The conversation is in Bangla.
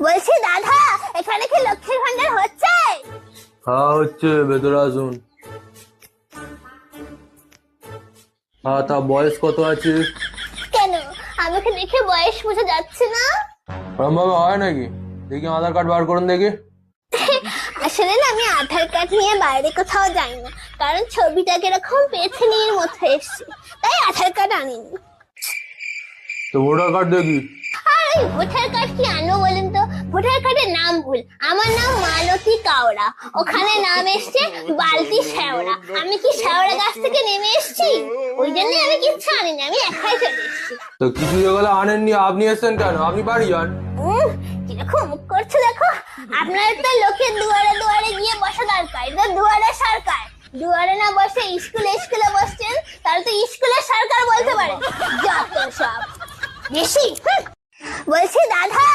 বলছি দাদা, এখানে কি লক্ষ্মীর ভান্ডার হচ্ছে? হ্যাঁ হচ্ছে, ভেতরে আসুন। হ্যাঁ, তা বয়স কত আছে? কেন, আমাকে দেখে বয়স বোঝা যাচ্ছে না? ওরম ভাবে হয় নাকি? দেখি আধার কার্ড বার করুন দেখি। আসলে না, আমি আধার কার্ড নিয়ে বাইরে কোথাও যাই না, কারণ ছবিটা কিরকম পেছনের মতো এসছে, তাই আধার কার্ড আনিনি। তো ভোটার কার্ড দেখি। আর ওই ভোটার কার্ড কি আনবো বলেন তো? ভোটার কার্ডের নাম ভুল, আমার নাম মালতী কাওড়া, ওখানে নাম এসছে বালতি শেওড়া। আমি কি শেওড়া গাছ থেকে নেমে এসছি? ওই জন্য আমি কিচ্ছু আনিনি, আমি একাই চলে এসছি। তো কিছু যেগুলো আনেননি, আপনি এসছেন কেন? আপনি বাড়ি যান। কিরকম মুখ করছে দেখো। আপনার তো লোকের দুয়ারে দুয়ারে গিয়ে বসা দরকার, এটা দুয়ারে সরকার। দুয়ারে না বসে স্কুলে স্কুলে বসছেন, তাহলে তো স্কুলের সরকার বলতে পারেন। যত সব বেশি। বলছি দাদা,